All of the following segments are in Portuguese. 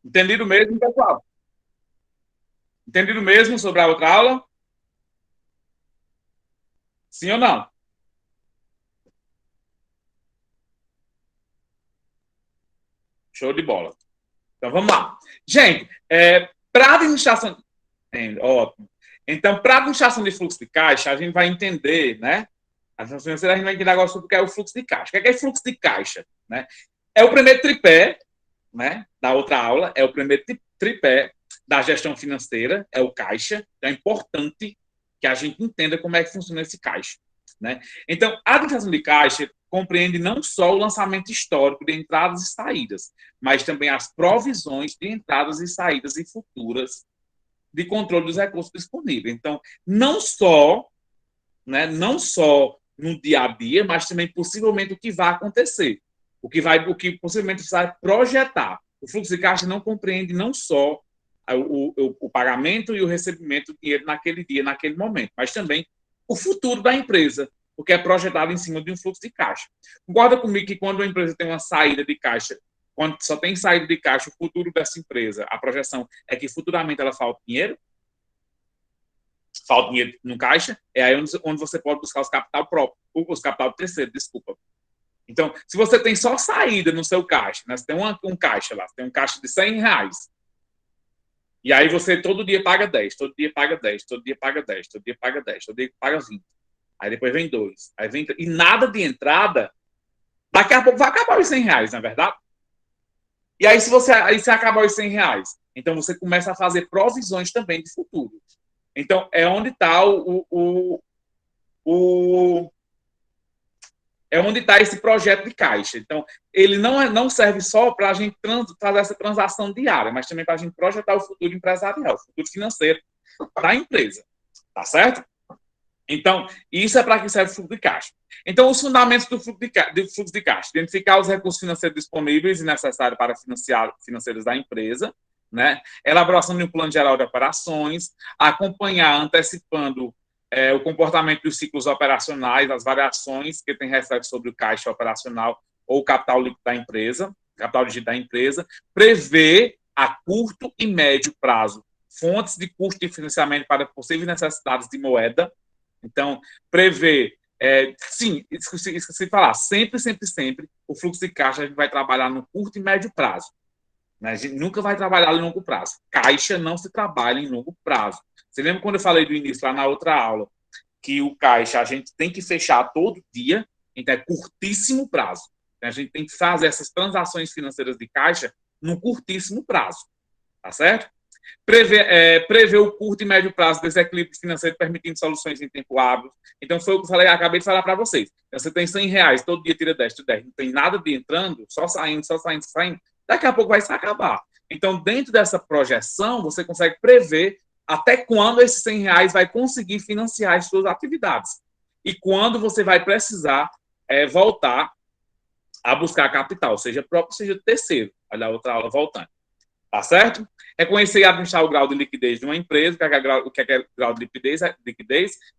Entendido mesmo, pessoal? Entendido mesmo sobre a outra aula? Sim ou não? Show de bola. Então, vamos lá. Gente, para administração... Ótimo. Então, para administração de fluxo de caixa, a gente vai entender, né? A administração financeira, a gente vai entender agora sobre o que é o fluxo de caixa. O que é fluxo de caixa? Né? É o primeiro tripé, né, da outra aula, é o primeiro tripé da gestão financeira, é o caixa. Então, é importante que a gente entenda como é que funciona esse caixa. Né? Então, a administração de caixa compreende não só o lançamento histórico de entradas e saídas, mas também as provisões de entradas e saídas e futuras de controle dos recursos disponíveis. Então, não só no dia a dia, mas também possivelmente o que vai acontecer, o que possivelmente você vai projetar. O fluxo de caixa não compreende não só o pagamento e o recebimento do dinheiro naquele dia, naquele momento, mas também o futuro da empresa, porque é projetado em cima de um fluxo de caixa. Concorda comigo que quando uma empresa tem uma saída de caixa, quando só tem saída de caixa, o futuro dessa empresa, a projeção é que futuramente ela falta dinheiro? Falta dinheiro no caixa, é aí onde você pode buscar os capital próprio, os capital terceiro, desculpa. Então, se você tem só saída no seu caixa, né? Você tem um caixa lá, você tem um caixa de R$ 100, e aí você todo dia paga 10, todo dia paga 10, todo dia paga 10, todo dia paga 10, todo dia paga 20. Aí depois vem 2, aí vem... E nada de entrada, daqui a pouco vai acabar os R$ 100, não é verdade? E aí, se você acabar os R$ 100, então você começa a fazer provisões também de futuro. Então, é onde está o é onde está esse projeto de caixa. Então, ele não serve só para a gente fazer essa transação diária, mas também para a gente projetar o futuro empresarial, o futuro financeiro da empresa. Tá certo? Então, isso é para que serve o fluxo de caixa. Então, os fundamentos do fluxo de caixa: identificar os recursos financeiros disponíveis e necessários para financeiros da empresa, né? Elaboração de um plano geral de operações, acompanhar, antecipando o comportamento dos ciclos operacionais, as variações que tem reflexo sobre o caixa operacional ou o capital líquido da empresa, capital líquido da empresa, prever a curto e médio prazo fontes de custo de financiamento para possíveis necessidades de moeda. Então, prever, sim, esqueci de falar, sempre, o fluxo de caixa a gente vai trabalhar no curto e médio prazo. Né? A gente nunca vai trabalhar em longo prazo. Caixa não se trabalha em longo prazo. Você lembra quando eu falei do início, lá na outra aula, que o caixa a gente tem que fechar todo dia, então é curtíssimo prazo. A gente tem que fazer essas transações financeiras de caixa num curtíssimo prazo. Tá certo? Prever o curto e médio prazo desse equilíbrio financeiro, permitindo soluções em tempo hábil. Então, foi o que eu falei, acabei de falar para vocês. Então, você tem R$ 100, todo dia tira 10, não tem nada de entrando, só saindo, daqui a pouco vai se acabar. Então, dentro dessa projeção, você consegue prever até quando esses R$ 100 vai conseguir financiar as suas atividades. E quando você vai precisar voltar a buscar capital, seja próprio, seja terceiro. Olha a outra aula voltando. Tá certo? Reconhecer e administrar o grau de liquidez de uma empresa. O que é grau de liquidez?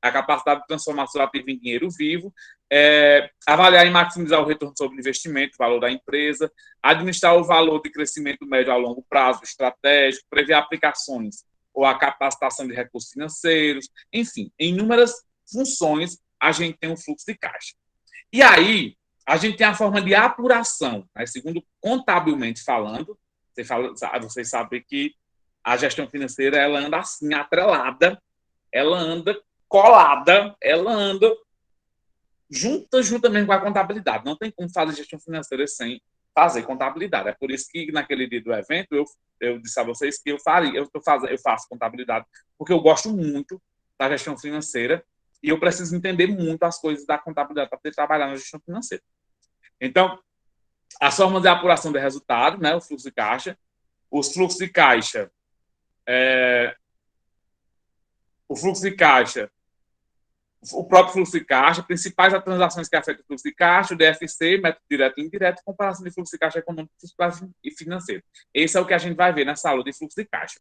A capacidade de transformar seu ativo em dinheiro vivo. Avaliar e maximizar o retorno sobre o investimento, o valor da empresa. Administrar o valor de crescimento médio a longo prazo, estratégico. Prever aplicações ou a capacitação de recursos financeiros. Enfim, em inúmeras funções, a gente tem um fluxo de caixa. E aí, a gente tem a forma de apuração, né? Segundo contabilmente falando, vocês sabem que a gestão financeira ela anda assim, atrelada, ela anda colada, ela anda junta mesmo com a contabilidade. Não tem como fazer gestão financeira sem fazer contabilidade. É por isso que naquele dia do evento eu disse a vocês que eu faço contabilidade, porque eu gosto muito da gestão financeira e eu preciso entender muito as coisas da contabilidade para poder trabalhar na gestão financeira. Então, as formas de apuração de resultado, né, o fluxo de caixa, os fluxos de caixa, o fluxo de caixa, o próprio fluxo de caixa, principais transações que afetam o fluxo de caixa, o DFC, método direto e indireto, comparação de fluxo de caixa econômico e financeiro. Esse é o que a gente vai ver nessa aula de fluxo de caixa.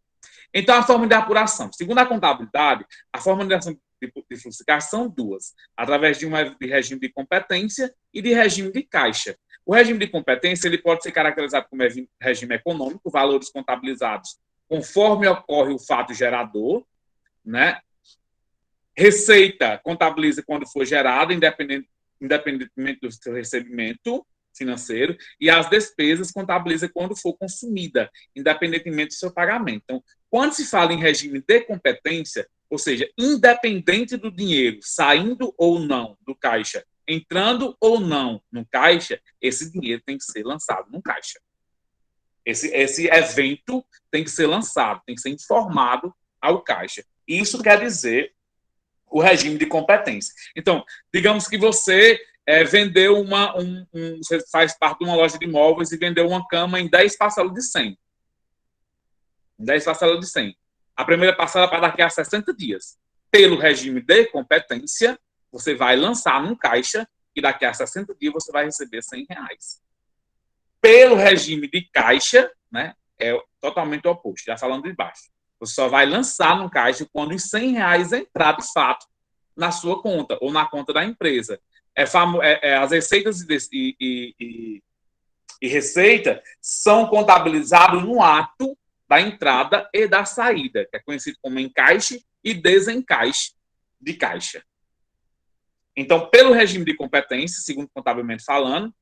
Então, a forma de apuração. Segundo a contabilidade, a forma de apuração de fluxo de caixa são duas, através de regime de competência e de regime de caixa. O regime de competência ele pode ser caracterizado como regime econômico, valores contabilizados conforme ocorre o fato gerador, né? Receita contabiliza quando for gerada, independentemente do seu recebimento financeiro, e as despesas contabiliza quando for consumida, independentemente do seu pagamento. Então, quando se fala em regime de competência, ou seja, independente do dinheiro saindo ou não do caixa, entrando ou não no caixa, esse dinheiro tem que ser lançado no caixa. Esse evento tem que ser lançado, tem que ser informado ao caixa. Isso quer dizer o regime de competência. Então, digamos que você vendeu você faz parte de uma loja de imóveis e vendeu uma cama em 10 parcelas de 100. 10 parcelas de 100. A primeira parcela para daqui a 60 dias. Pelo regime de competência, você vai lançar num caixa e daqui a 60 dias você vai receber R$100. Pelo regime de caixa, né, é totalmente o oposto, já falando de baixo. Você só vai lançar no caixa quando os R$100 entrar de fato na sua conta ou na conta da empresa. As receitas e receita são contabilizados no ato da entrada e da saída, que é conhecido como encaixe e desencaixe de caixa. Então, pelo regime de competência, segundo contabilmente falando,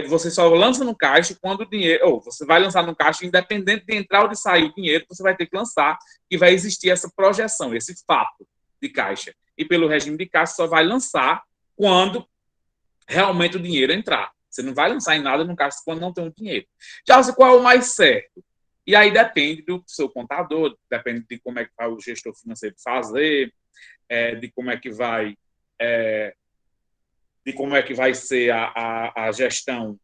você só lança no caixa quando o dinheiro... Ou você vai lançar no caixa, independente de entrar ou de sair o dinheiro, você vai ter que lançar e vai existir essa projeção, esse fato de caixa. E pelo regime de caixa, só vai lançar quando realmente o dinheiro entrar. Você não vai lançar em nada no caixa quando não tem o dinheiro. Já qual é o mais certo? E aí depende do seu contador, depende de como é que vai o gestor financeiro fazer, de como é que vai... de como é que vai ser a gestão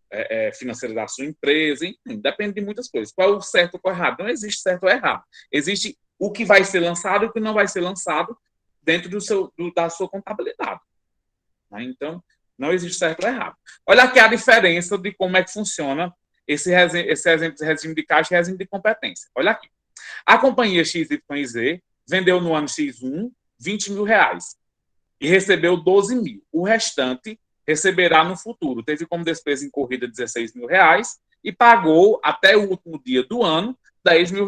financeira da sua empresa, enfim, depende de muitas coisas. Qual é o certo ou qual é o errado? Não existe certo ou errado. Existe o que vai ser lançado e o que não vai ser lançado dentro da sua contabilidade. Né? Então, não existe certo ou errado. Olha aqui a diferença de como é que funciona esse exemplo de regime de caixa e regime de competência. Olha aqui. A companhia XYZ vendeu no ano X1 R$20 mil e recebeu 12 mil. O restante receberá no futuro. Teve como despesa incorrida R$16 mil e pagou até o último dia do ano R$10 mil.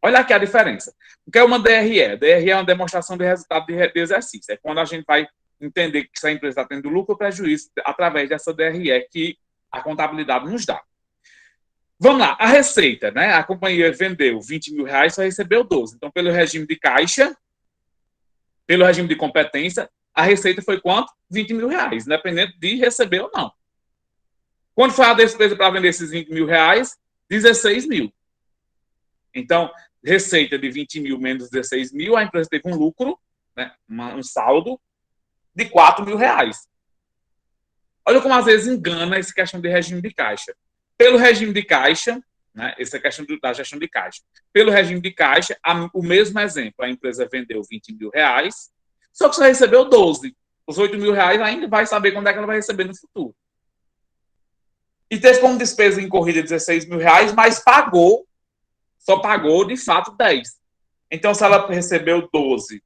Olha aqui a diferença. O que é uma DRE? DRE é uma demonstração de resultado de exercício. É quando a gente vai entender que se a empresa está tendo lucro ou prejuízo através dessa DRE que a contabilidade nos dá. Vamos lá, a receita, né? A companhia vendeu R$20 mil, só recebeu 12. Então, pelo regime de caixa, pelo regime de competência, a receita foi quanto? R$20 mil, independente de receber ou não. Quando foi a despesa para vender esses R$20 mil? 16 mil. Então, receita de 20 mil menos 16 mil, a empresa teve um lucro, né, um saldo de R$4 mil. Olha como às vezes engana essa questão de regime de caixa. Pelo regime de caixa, né, essa é a questão da gestão de caixa. Pelo regime de caixa, o mesmo exemplo, a empresa vendeu R$20 mil, só que só recebeu 12. Os R$8 mil ainda vai saber quando é que ela vai receber no futuro. E teve como despesa incorrida R$16 mil, mas só pagou de fato 10. Então, se ela recebeu 12,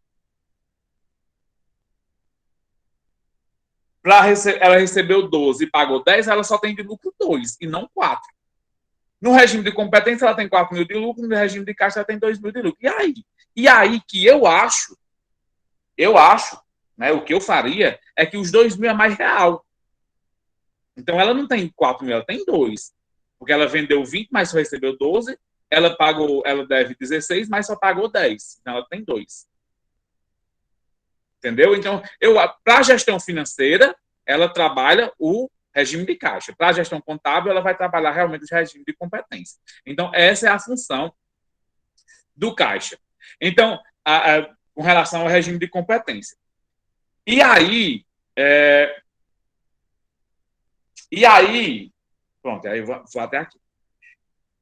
ela recebeu 12 e pagou 10, ela só tem de lucro 2 e não 4. No regime de competência, ela tem 4 mil de lucro, no regime de caixa, ela tem 2 mil de lucro. E aí? E aí que eu acho, né, o que eu faria é que os 2 mil é mais real. Então, ela não tem 4 mil, ela tem 2. Porque ela vendeu 20, mas só recebeu 12. Ela deve 16, mas só pagou 10. Então, ela tem 2. Entendeu? Então, para a gestão financeira, ela trabalha o regime de caixa. Para a gestão contábil, ela vai trabalhar realmente o regime de competência. Então, essa é a função do caixa. Então, com relação ao regime de competência. E aí, pronto, aí vou até aqui.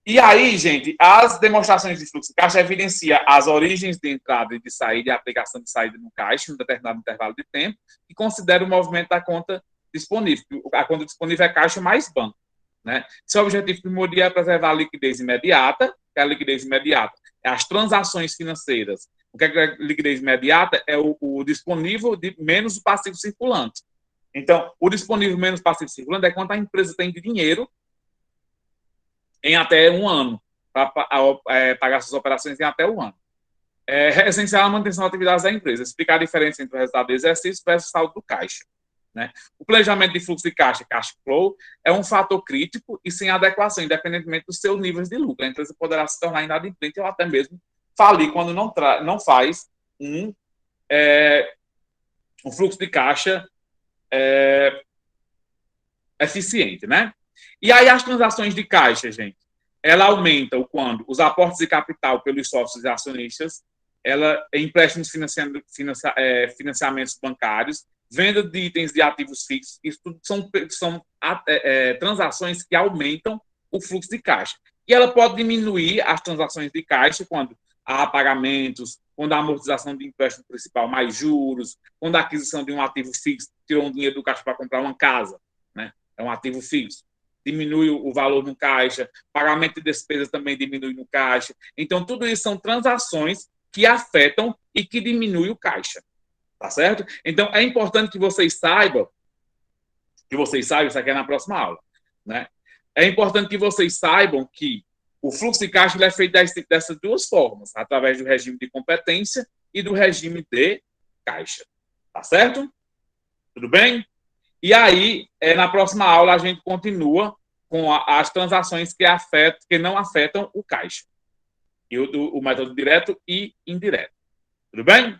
E aí, gente, as demonstrações de fluxo de caixa evidenciam as origens de entrada e de saída e a aplicação de saída no caixa em um determinado intervalo de tempo e considera o movimento da conta disponível. A conta disponível é caixa mais banco. Né? Seu objetivo primordial é preservar a liquidez imediata, que a liquidez imediata é as transações financeiras. O que é liquidez imediata? É o disponível menos o passivo circulante. Então, o disponível menos passivo circulante é quanto a empresa tem de dinheiro em até um ano, para pagar suas operações em até um ano. É essencial a manutenção das atividades da empresa. Explicar a diferença entre o resultado do exercício versus o saldo do caixa. Né? O planejamento de fluxo de caixa, cash flow, é um fator crítico e sem adequação, independentemente dos seus níveis de lucro. A empresa poderá se tornar inadimplente ou até mesmo falir quando não faz um fluxo de caixa eficiente, né? E aí as transações de caixa, gente, ela aumenta quando os aportes de capital pelos sócios e acionistas, ela empréstimos financiamentos bancários, venda de itens de ativos fixos, isso tudo são transações que aumentam o fluxo de caixa. E ela pode diminuir as transações de caixa quando há pagamentos, quando a amortização de empréstimo principal mais juros, quando a aquisição de um ativo fixo tirou um dinheiro do caixa para comprar uma casa, né? É um ativo fixo. Diminui o valor no caixa, pagamento de despesas também diminui no caixa. Então, tudo isso são transações que afetam e que diminuem o caixa. Tá certo? Então, é importante que vocês saibam, isso aqui é na próxima aula, né? É importante que vocês saibam que o fluxo de caixa é feito dessas duas formas, através do regime de competência e do regime de caixa. Tá certo? Tudo bem? E aí, na próxima aula, a gente continua com as transações que não afetam o caixa. E o método direto e indireto. Tudo bem?